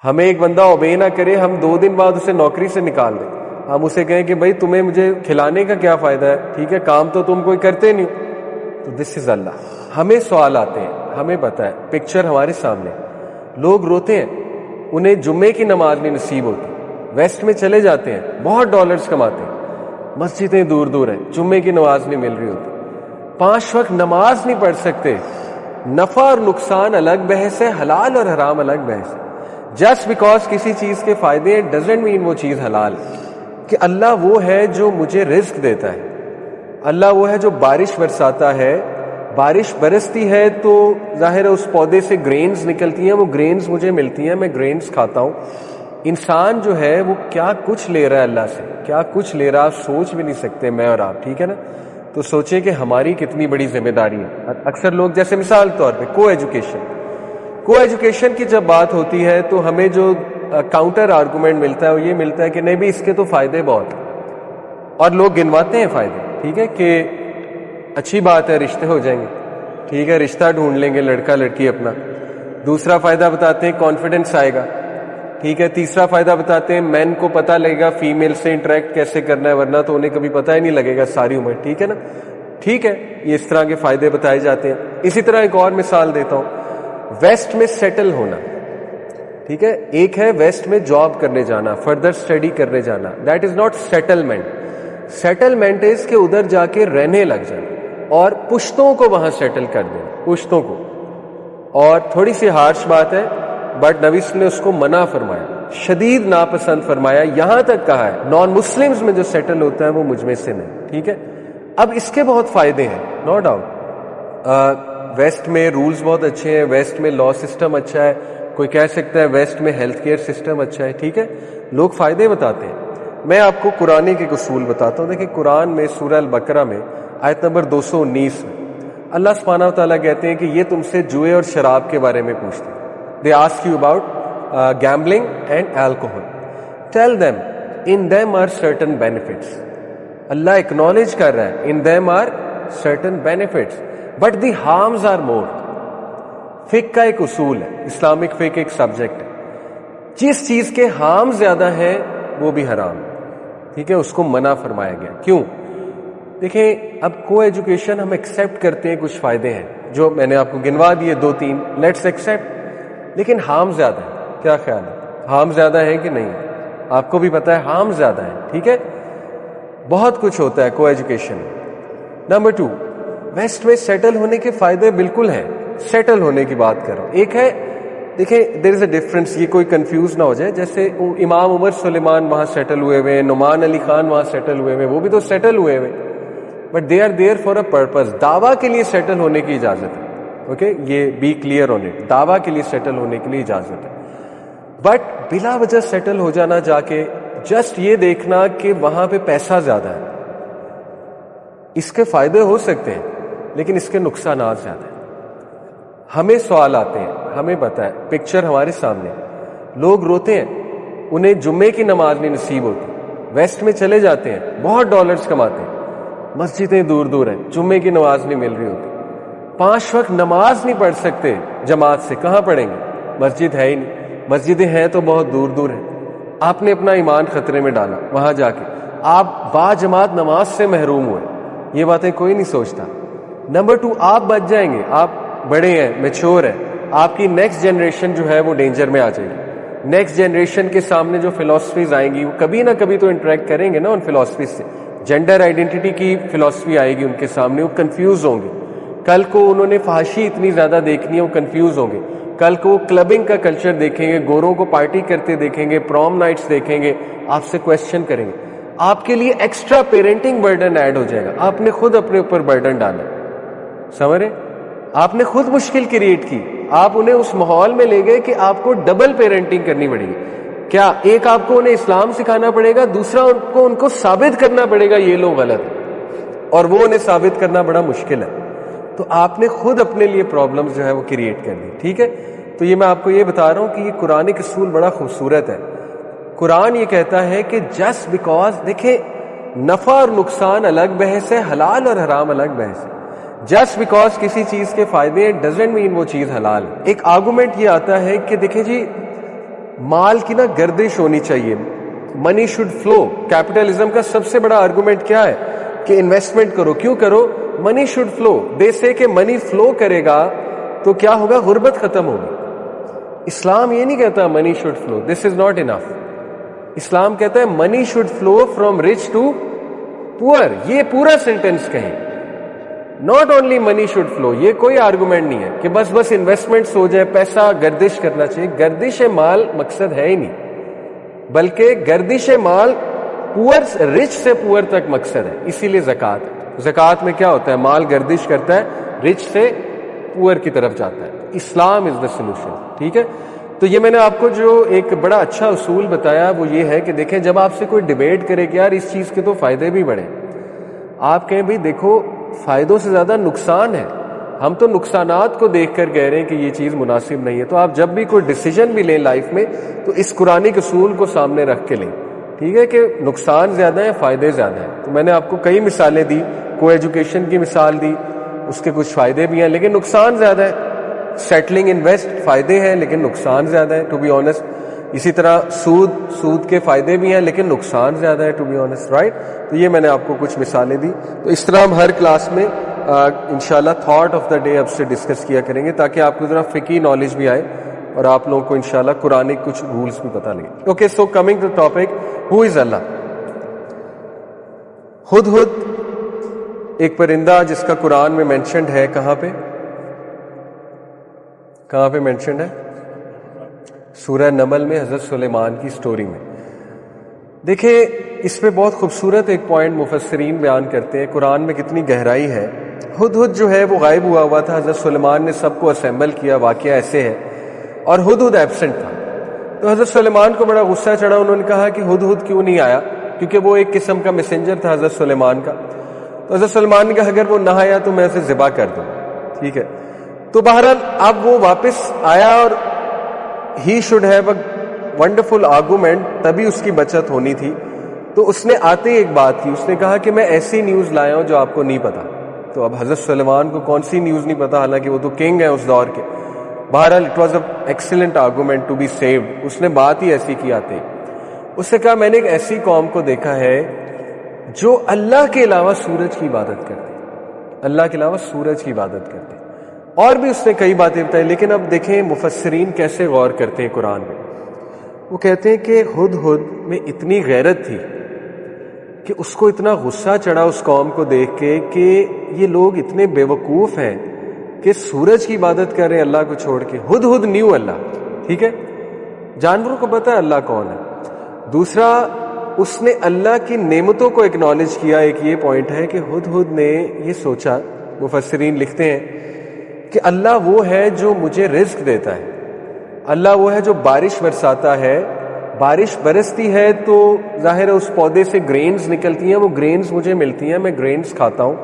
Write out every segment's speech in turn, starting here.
ہمیں ایک بندہ اوبے نہ کرے، ہم 2 دن بعد اسے نوکری سے نکال دیں، ہم اسے کہیں کہ بھائی تمہیں مجھے کھلانے کا کیا فائدہ ہے، ٹھیک ہے کام تو تم کوئی کرتے نہیں، تو دس از اللہ. ہمیں سوال آتے ہیں، ہمیں پتہ ہے، پکچر ہمارے سامنے، لوگ روتے ہیں، انہیں جمعے کی نماز نہیں نصیب ہوتی، ویسٹ میں چلے جاتے ہیں، بہت ڈالرز کماتے ہیں، مسجدیں دور دور ہیں، جمعے کی نماز نہیں مل رہی ہوتی، 5 وقت نماز نہیں پڑھ سکتے. نفع اور نقصان الگ بحث ہے، حلال اور حرام الگ بحث ہے. جسٹ بیکاز کسی چیز کے فائدے ڈزنٹ مین وہ چیز حلال ہے. کہ اللہ وہ ہے جو مجھے رزق دیتا ہے، اللہ وہ ہے جو بارش برساتا ہے، بارش برستی ہے تو ظاہر ہے اس پودے سے گرینز نکلتی ہیں، وہ گرینز مجھے ملتی ہیں، میں گرینز کھاتا ہوں. انسان جو ہے وہ کیا کچھ لے رہا ہے اللہ سے، کیا کچھ لے رہا، سوچ بھی نہیں سکتے میں اور آپ، ٹھیک ہے نا. تو سوچیں کہ ہماری کتنی بڑی ذمہ داری ہے. اکثر لوگ جیسے مثال طور پہ کو ایجوکیشن کی جب بات ہوتی ہے تو ہمیں جو کاؤنٹر آرگومنٹ ملتا ہے وہ یہ ملتا ہے کہ نہیں بھی اس کے تو فائدے بہت ہیں، اور لوگ گنواتے ہیں فائدے، ٹھیک ہے کہ اچھی بات ہے رشتے ہو جائیں گے، ٹھیک ہے رشتہ ڈھونڈ لیں گے لڑکا لڑکی اپنا. دوسرا فائدہ بتاتے ہیں کانفیڈنس آئے گا، ٹھیک ہے. تیسرا فائدہ بتاتے ہیں مین کو پتہ لگے گا فیمیل سے انٹریکٹ کیسے کرنا ہے، ورنہ تو انہیں کبھی پتہ ہی نہیں لگے گا ساری عمر، ٹھیک ہے نا. ٹھیک ہے، یہ اس طرح کے فائدے بتائے جاتے ہیں. اسی طرح ایک اور مثال دیتا ہوں، ویسٹ میں سیٹل ہونا، ٹھیک ہے. ایک ہے ویسٹ میں جاب کرنے جانا، فردر اسٹڈی کرنے جانا، that is not settlement. Settlement is کہ ادھر جا کے رہنے لگ جائیں اور پشتوں کو وہاں سیٹل کر دیں، پشتوں کو. اور تھوڑی سی ہارش بات ہے بٹ نبی نے اس کو منع فرمایا، شدید ناپسند فرمایا، یہاں تک کہا ہے نان مسلمز میں جو سیٹل ہوتا ہے وہ مجھ میں سے نہیں، ٹھیک ہے. اب اس کے بہت فائدے ہیں، نو ڈاؤٹ. ویسٹ میں رولز بہت اچھے ہیں، ویسٹ میں لا سسٹم اچھا ہے، کوئی کہہ سکتا ہے ویسٹ میں ہیلتھ کیئر سسٹم اچھا ہے، ٹھیک ہے. لوگ فائدے بتاتے ہیں. میں آپ کو قرآن کے اصول بتاتا ہوں. دیکھیں قرآن میں سورہ البقرہ میں آیت نمبر 219 میں اللہ سبحانہ و تعالیٰ کہتے ہیں کہ یہ تم سے جوئے اور شراب کے بارے میں پوچھتے ہیں. They ask you about gambling and alcohol. Tell them, in them are certain benefits. Allah acknowledge کر رہا ہے, in them are certain benefits, but the harms are more. فقہ کا ایک اصول ہے, اسلامک فقہ ایک سبجیکٹ ہے, جس چیز کے ہارم زیادہ ہیں وہ بھی حرام, ٹھیک ہے, اس کو منع فرمایا گیا. کیوں؟ دیکھیں اب کو ایجوکیشن ہم ایکسیپٹ کرتے ہیں, کچھ فائدے ہیں جو میں نے آپ کو گنوا دیے 2-3, لیٹس ایکسیپٹ, لیکن ہارم زیادہ ہے. کیا خیال ہے, ہارم زیادہ ہے کہ نہیں؟ آپ کو بھی پتہ ہے ہارم زیادہ ہے, ٹھیک ہے. بہت کچھ ہوتا ہے کو ایجوکیشن میں. نمبر 2, ویسٹ میں سیٹل ہونے کے فائدے بالکل ہیں, سیٹل ہونے کی بات کر رہا ہوں. ایک ہے, دیکھیں دیر از اے ڈفرنس, یہ کوئی کنفیوز نہ ہو جائے. جیسے امام عمر سلیمان وہاں سیٹل ہوئے ہوئے, نعمان علی خان وہاں سیٹل ہوئے ہوئے, وہ بھی تو سیٹل ہوئے ہوئے, but they are there for a purpose. دعویٰ کے لیے سیٹل ہونے کی اجازت ہے, اوکے, یہ بی کلیئر آن اٹ, دعویٰ کے لیے سیٹل ہونے کے لیے اجازت ہے. بٹ بلا وجہ سیٹل ہو جانا جا کے, جسٹ یہ دیکھنا کہ وہاں پہ پیسہ زیادہ ہے, اس کے فائدے ہو سکتے ہیں لیکن اس کے نقصانات زیادہ ہیں. ہمیں سوال آتے ہیں, ہمیں پتہ ہے, پکچر ہمارے سامنے, لوگ روتے ہیں, انہیں جمعے کی نماز نہیں نصیب ہوتی, ویسٹ میں چلے جاتے ہیں, بہت ڈالرز کماتے ہیں, مسجدیں دور دور ہیں, جمعے کی نماز نہیں مل رہی ہوتی, 5 وقت نماز نہیں پڑھ سکتے جماعت سے, کہاں پڑھیں گے, مسجد ہے ہی نہیں, مسجدیں ہیں تو بہت دور دور ہیں. آپ نے اپنا ایمان خطرے میں ڈالا, وہاں جا کے آپ با جماعت نماز سے محروم ہوئے, یہ باتیں کوئی نہیں سوچتا. نمبر 2, آپ بچ جائیں گے, آپ بڑے ہیں, میچور ہیں, آپ کی نیکسٹ جنریشن جو ہے وہ ڈینجر میں آ جائے گی. نیکسٹ جنریشن کے سامنے جو فلاسفیز آئیں گی وہ کبھی نہ کبھی تو انٹریکٹ کریں گے نا ان فلاسفیز سے. جینڈر آئیڈینٹی کی فلاسفی آئے گی ان کے سامنے, وہ کنفیوز ہوں گے. کل کو انہوں نے فحاشی اتنی زیادہ دیکھنی ہے, وہ کنفیوز ہوں گے. کل کو وہ کلبنگ کا کلچر دیکھیں گے, گوروں کو پارٹی کرتے دیکھیں گے, پروم نائٹس دیکھیں گے, آپ سے کویسچن کریں گے. آپ کے لیے ایکسٹرا پیرنٹنگ برڈن ایڈ ہو جائے گا. آپ نے خود اپنے اوپر برڈن ڈالا, سمجھ رہے, آپ نے خود مشکل کریٹ کی, آپ انہیں اس ماحول میں لے گئے کہ آپ کو ڈبل پیرنٹنگ کرنی پڑے گی. کیا ایک آپ کو انہیں اسلام سکھانا پڑے گا, دوسرا ان کو ثابت کرنا پڑے گا یہ لوگ غلط ہیں, اور وہ انہیں ثابت کرنا بڑا مشکل ہے. تو آپ نے خود اپنے لیے پرابلمز جو ہے وہ کریٹ کر دی, ٹھیک ہے. تو یہ میں آپ کو یہ بتا رہا ہوں کہ یہ قرآن کا اصول بڑا خوبصورت ہے. قرآن یہ کہتا ہے کہ جسٹ بیکاز, دیکھیں نفع اور نقصان الگ بحث ہے, حلال اور حرام الگ بحث ہے. جسٹ بیکاز کسی چیز کے فائدے ڈزنٹ مین وہ چیز حلال ہے. ایک آرگومنٹ یہ آتا ہے کہ دیکھیں جی مال کی نا گردش ہونی چاہیے, منی شوڈ فلو. کیپٹلزم کا سب سے بڑا آرگومنٹ کیا ہے کہ انویسٹمنٹ کرو. کیوں کرو؟ منی شوڈ فلو. دے سے کہ منی فلو کرے گا تو کیا ہوگا؟ غربت ختم ہوگی. اسلام یہ نہیں کہتا money should flow, this is not enough. Islam کہتا ہے money should flow from rich to poor. یہ پورا سینٹینس کہیں, not only money should flow. یہ کوئی آرگومنٹ نہیں ہے کہ بس انویسٹمنٹس ہو جائے, پیسہ گردش کرنا چاہیے. گردش مال مقصد ہے ہی نہیں, بلکہ گردش مال پور, رچ سے پور تک مقصد ہے. اسی لیے زکوٰۃ میں کیا ہوتا ہے؟ مال گردش کرتا ہے, رچ سے پور کی طرف جاتا ہے. اسلام از دا سولوشن. ٹھیک ہے, تو یہ میں نے آپ کو جو ایک بڑا اچھا اصول بتایا وہ یہ ہے کہ دیکھیں, جب آپ سے کوئی ڈیبیٹ کرے کہ یار اس چیز کے تو فائدے بھی بڑھیں, آپ کہیں بھائی دیکھو فائدوں سے زیادہ نقصان ہے, ہم تو نقصانات کو دیکھ کر کہہ رہے ہیں کہ یہ چیز مناسب نہیں ہے. تو آپ جب بھی کوئی ڈیسیجن بھی لیں لائف میں تو اس قرآنی اصول کو سامنے رکھ کے لیں. ٹھیک ہے, کہ نقصان زیادہ ہیں, فائدے زیادہ ہیں. تو میں نے آپ کو کئی مثالیں دی, کو ایجوکیشن کی مثال دی, اس کے کچھ فائدے بھی ہیں لیکن نقصان زیادہ ہے. سیٹلنگ انویسٹ فائدے ہیں لیکن نقصان زیادہ ہے, ٹو بی آنیسٹ. اسی طرح سود کے فائدے بھی ہیں لیکن نقصان زیادہ ہے, ٹو بی آنیسٹ, رائٹ. تو یہ میں نے آپ کو کچھ مثالیں دی. تو اس طرح ہم ہر کلاس میں انشاءاللہ تھاٹ آف دا ڈے اب سے ڈسکس کیا کریں گے تاکہ آپ کو ذرا فقہی نالج بھی آئے اور آپ لوگوں کو انشاءاللہ قرآنک کچھ رولز بھی پتہ لگے. Okay, so coming to topic, who is Allah. ہدہد ایک پرندہ جس کا قرآن میں مینشنڈ ہے. کہاں پہ مینشنڈ ہے؟ سورہ نمل میں, حضرت سلیمان کی سٹوری میں. دیکھیں اس پہ بہت خوبصورت ایک پوائنٹ مفسرین بیان کرتے ہیں, قرآن میں کتنی گہرائی ہے. ہدہد جو ہے وہ غائب ہوا تھا, حضرت سلیمان نے سب کو اسمبل کیا. واقعہ ایسے ہے, اور ہدہد ایبسنٹ تھا. تو حضرت سلیمان کو بڑا غصہ چڑھا. انہوں نے کہا کہ ہدہد کیوں نہیں آیا, کیونکہ وہ ایک قسم کا میسنجر تھا حضرت سلیمان کا. تو حضرت سلیمان نے کہا اگر وہ نہ آیا تو میں اسے ذبح کر دوں. ٹھیک ہے, تو بہرحال اب وہ واپس آیا اور he should have a wonderful argument, تبھی اس کی بچت ہونی تھی. تو اس نے آتے ہی ایک بات کی, اس نے کہا کہ میں ایسی نیوز لایا ہوں جو آپ کو نہیں پتا. تو اب حضرت سلیمان کو کون سی نیوز نہیں پتا, حالانکہ وہ تو کنگ ہیں اس دور کے. بہرحال it was a excellent argument to be saved. اس نے بات ہی ایسی کی آتے. اس سے کہا میں نے ایک ایسی قوم کو دیکھا ہے جو اللہ کے علاوہ سورج کی عبادت کرتے, اللہ کے علاوہ سورج کی عبادت کرتے. اور بھی اس نے کئی باتیں بتائی. لیکن اب دیکھیں مفسرین کیسے غور کرتے ہیں قرآن میں. وہ کہتے ہیں کہ ہدہد میں اتنی غیرت تھی کہ اس کو اتنا غصہ چڑھا اس قوم کو دیکھ کے کہ یہ لوگ اتنے بے وقوف ہیں کہ سورج کی عبادت کر رہے ہیں اللہ کو چھوڑ کے. ہدہد نیو اللہ. ٹھیک ہے, جانوروں کو پتہ ہے اللہ کون ہے. دوسرا, اس نے اللہ کی نعمتوں کو اکنالج کیا. ایک یہ پوائنٹ ہے کہ ہدہد نے یہ سوچا, مفسرین لکھتے ہیں کہ اللہ وہ ہے جو مجھے رزق دیتا ہے, اللہ وہ ہے جو بارش برساتا ہے. بارش برستی ہے تو ظاہر ہے اس پودے سے گرینز نکلتی ہیں, وہ گرینز مجھے ملتی ہیں, میں گرینز کھاتا ہوں.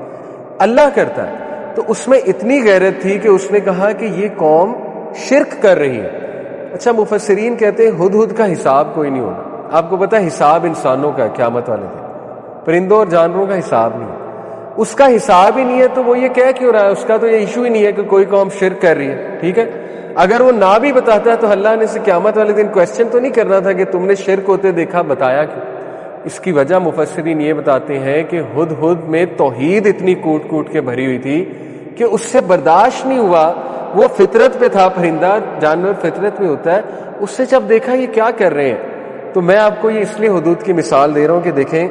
اللہ کرتا ہے. تو اس میں اتنی غیرت تھی کہ اس نے کہا کہ یہ قوم شرک کر رہی ہے. اچھا, مفسرین کہتے ہیں ہدہد کا حساب کوئی نہیں ہونا. آپ کو پتہ ہے حساب انسانوں کا قیامت والے دن, پرندوں اور جانوروں کا حساب نہیں ہے. اس کا حساب ہی نہیں ہے تو وہ یہ کہہ کیوں رہا ہے؟ اس کا تو یہ ایشو ہی نہیں ہے کہ کوئی قوم شرک کر رہی ہے. ٹھیک ہے, اگر وہ نہ بھی بتاتا ہے تو اللہ نے اسے قیامت والے دن کویسچن تو نہیں کرنا تھا کہ تم نے شرک ہوتے دیکھا, بتایا کیوں. اس کی وجہ مفسرین یہ بتاتے ہیں کہ ہدہد میں توحید اتنی کوٹ کوٹ کے بھری ہوئی تھی کہ اس سے برداشت نہیں ہوا. وہ فطرت پہ تھا, پرندہ جانور فطرت میں ہوتا ہے. اس سے جب دیکھا یہ کیا کر رہے ہیں, تو میں آپ کو یہ اس لیے ہدہد کی مثال دے رہا ہوں کہ دیکھیں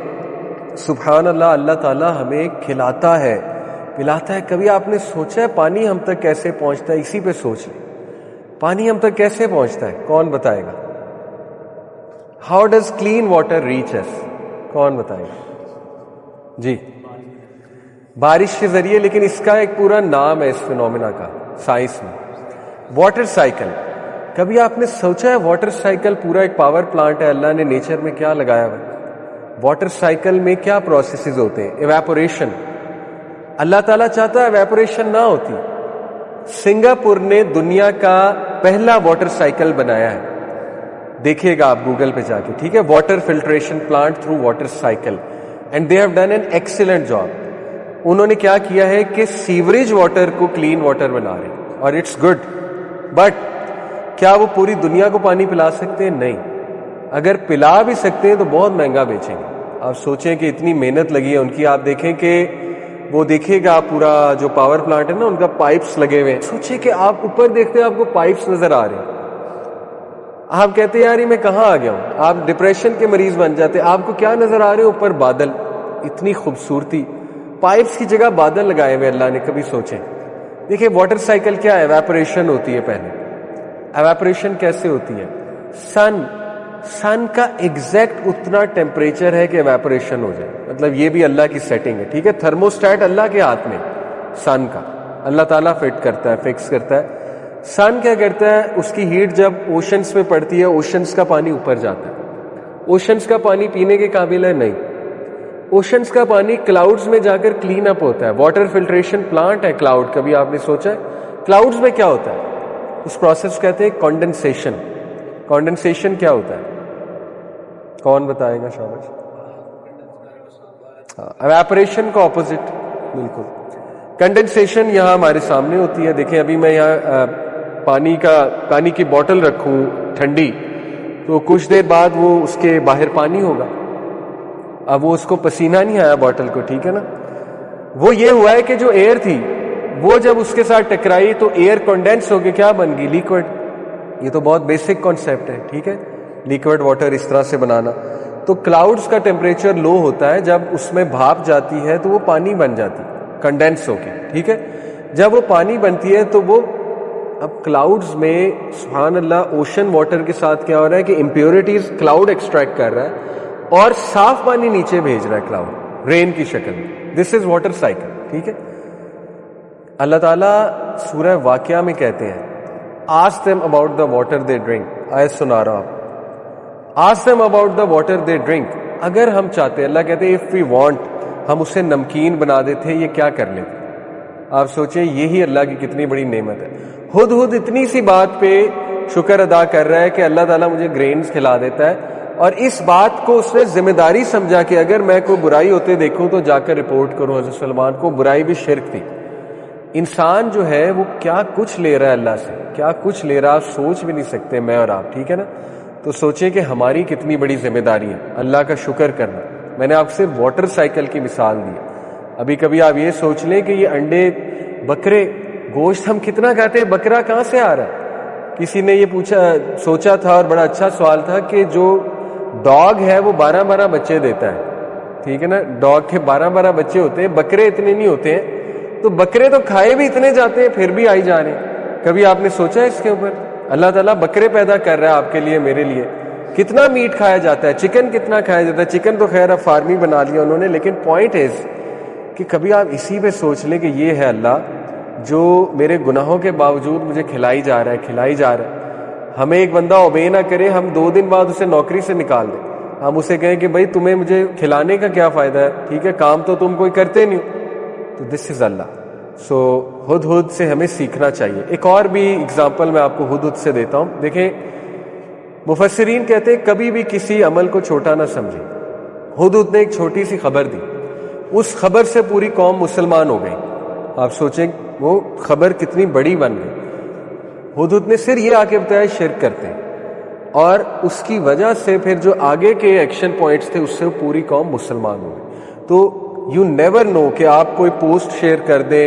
سبحان اللہ, اللہ تعالیٰ ہمیں کھلاتا ہے, پلاتا ہے. کبھی آپ نے سوچا ہے پانی ہم تک کیسے پہنچتا ہے؟ اسی پہ سوچ لیں, پانی ہم تک کیسے پہنچتا ہے؟ کون بتائے گا؟ How does clean water reach us? کون بتائے گا؟ جی, بارش کے ذریعے. لیکن اس کا ایک پورا نام ہے اس فینومینا کا سائنس میں, واٹر سائیکل. کبھی آپ نے سوچا ہے واٹر سائیکل پورا ایک پاور پلانٹ ہے, اللہ نے نیچر میں کیا لگایا ہوا ہے؟ واٹر سائیکل میں کیا پروسیسز ہوتے ہیں؟ ایویپوریشن. اللہ تعالیٰ چاہتا ہے ایویپوریشن نہ ہوتی. سنگاپور نے دنیا کا پہلا واٹر سائیکل بنایا ہے, دیکھیے گا آپ گوگل پہ جا کے. ٹھیک ہے, water filtration plant through water cycle, and they have done an excellent job. انہوں نے کیا کیا ہے کہ سیوریج واٹر کو کلین واٹر بنا رہے ہیں, اور اٹس گڈ. بٹ کیا وہ پوری دنیا کو پانی پلا سکتے ہیں؟ نہیں. اگر پلا بھی سکتے ہیں تو بہت مہنگا بیچیں گے. آپ سوچیں کہ اتنی محنت لگی ہے ان کی. آپ دیکھیں کہ وہ دیکھیے گا پورا جو پاور پلانٹ ہے نا ان کا پائپس لگے ہوئے ہیں. سوچیں کہ آپ اوپر دیکھتے ہیں آپ کو پائپس نظر آ رہے ہیں. آپ کہتے ہیں یار یہ میں کہاں آ گیا ہوں. آپ ڈپریشن کے مریض بن جاتے. آپ کو کیا نظر آ رہے ہیں؟ اوپر بادل. اتنی خوبصورتی. پائپس کی جگہ بادل لگائے ہوئے اللہ نے. کبھی سوچیں. دیکھیں واٹر سائیکل کیا ہے؟ ایواپوریشن ہوتی ہے پہلے. ایواپوریشن کیسے ہوتی ہے؟ سن کا ایگزیکٹ اتنا ٹیمپریچر ہے کہ ایواپوریشن ہو جائے. مطلب یہ بھی اللہ کی سیٹنگ ہے. ٹھیک ہے. تھرموسٹیٹ اللہ کے ہاتھ میں. سن کا اللہ تعالیٰ فٹ کرتا ہے, فکس کرتا ہے. سن کیا کرتا ہے؟ اس کی ہیٹ جب اوشنز میں پڑتی ہے, اوشنز کا پانی اوپر جاتا ہے. اوشنز کا پانی پینے کے قابل ہے؟ نہیں. اوشنز کا پانی کلاؤڈز میں جا کر کلین اپ ہوتا ہے. واٹر فلٹریشن پلانٹ ہے کلاؤڈ. کبھی آپ نے سوچا ہے کلاؤڈز میں کیا ہوتا ہے؟ اس پروسیس کہتے ہیں کنڈنسیشن. کنڈنسیشن کیا ہوتا ہے؟ کون بتائے گا؟ شاباش. ایواپوریشن کا اپوزٹ. بالکل. کنڈنسیشن یہاں ہمارے سامنے ہوتی ہے. دیکھیں ابھی میں یہاں پانی کی بوٹل رکھوں ٹھنڈی, تو کچھ دیر بعد وہ اس کے باہر پانی ہوگا. اب وہ اس کو پسینہ نہیں آیا بوٹل کو. ٹھیک ہے نا. وہ یہ ہوا ہے کہ جو ایئر تھی وہ جب اس کے ساتھ ٹکرائی تو ایئر کنڈینس ہو کے کیا بن گئی؟ لیکوڈ. یہ تو بہت بیسک کانسیپٹ ہے. ٹھیک ہے. لیکوڈ واٹر اس طرح سے بنانا. تو کلاؤڈز کا ٹیمپریچر لو ہوتا ہے. جب اس میں بھاپ جاتی ہے تو وہ پانی بن جاتی ہے کنڈینس ہو کے. ٹھیک ہے. جب وہ پانی بنتی ہے تو وہ اب کلاؤڈز میں سبحان اللہ اوشن واٹر کے ساتھ کیا ہو رہا ہے کہ امپیورٹیز کلاؤڈ ایکسٹریکٹ کر رہا ہے اور صاف پانی نیچے بھیج رہا ہے کلاؤڈ رین کی شکل میں. دس از واٹر سائیکل. ٹھیک ہے. اللہ تعالیٰ سورہ واقعہ میں کہتے ہیں ask them about the water they drink. آیت سنا رہا ہوں آپ. Ask them about the water they drink. اگر ہم چاہتے, اللہ کہتے ہیں if we want, ہم اسے نمکین بنا دیتے یہ کیا کر لیتے. آپ سوچیں یہی اللہ کی کتنی بڑی نعمت ہے. ہد اتنی سی بات پہ شکر ادا کر رہا ہے کہ اللہ تعالیٰ مجھے گرینز کھلا دیتا ہے, اور اس بات کو اس نے ذمہ داری سمجھا کہ اگر میں کوئی برائی ہوتے دیکھوں تو جا کر رپورٹ کروں. حضرت سلمان کو برائی بھی شرک تھی. انسان جو ہے وہ کیا کچھ لے رہا ہے اللہ سے, کیا کچھ لے رہا, آپ سوچ بھی نہیں سکتے میں اور آپ. ٹھیک ہے نا. تو سوچیں کہ ہماری کتنی بڑی ذمہ داری ہے اللہ کا شکر کرنا. میں نے آپ سے واٹر سائیکل کی مثال دی. ابھی کبھی آپ یہ سوچ لیں کہ یہ انڈے, بکرے, گوشت ہم کتنا کھاتے ہیں, بکرا کہاں سے آ رہا ہے. کسی نے یہ سوچا تھا اور بڑا اچھا سوال تھا کہ جو ڈاگ ہے وہ 12 بچے دیتا ہے. ٹھیک ہے نا. ڈاگ کے 12 بچے ہوتے ہیں, بکرے اتنے نہیں ہوتے ہیں. تو بکرے تو کھائے بھی اتنے جاتے ہیں پھر بھی آئی جا رہے ہیں. کبھی آپ نے سوچا ہے اس کے اوپر؟ اللہ تعالیٰ بکرے پیدا کر رہا ہے آپ کے لیے, میرے لیے. کتنا میٹ کھایا جاتا ہے, چکن کتنا کھایا جاتا ہے. چکن تو خیر اب فارمی بنا لیا انہوں نے, لیکن پوائنٹ از کہ کبھی آپ اسی پہ سوچ لیں کہ یہ ہے اللہ جو میرے گناہوں کے باوجود مجھے کھلائی جا رہا ہے. ہمیں ایک بندہ اوبے نہ کرے, ہم 2 دن بعد اسے نوکری سے نکال دیں. ہم اسے کہیں کہ بھائی تمہیں مجھے کھلانے کا کیا فائدہ ہے. ٹھیک ہے. کام تو تم کوئی کرتے نہیں ہو. تو دس از اللہ. سو ہد سے ہمیں سیکھنا چاہیے. ایک اور بھی اگزامپل میں آپ کو ہد سے دیتا ہوں. دیکھیں مفسرین کہتے ہیں کبھی بھی کسی عمل کو چھوٹا نہ سمجھیں. ہد نے ایک چھوٹی سی خبر دی, اس خبر سے پوری قوم مسلمان ہو گئی. آپ سوچیں وہ خبر کتنی بڑی بن گئی. ہد نے صرف یہ آ کے بتایا شرک کرتے ہیں, اور اس کی وجہ سے پھر جو آگے کے ایکشن پوائنٹس تھے اس سے پوری قوم مسلمان ہو گئی. تو یو نیور نو کہ آپ کوئی پوسٹ شیئر کر دیں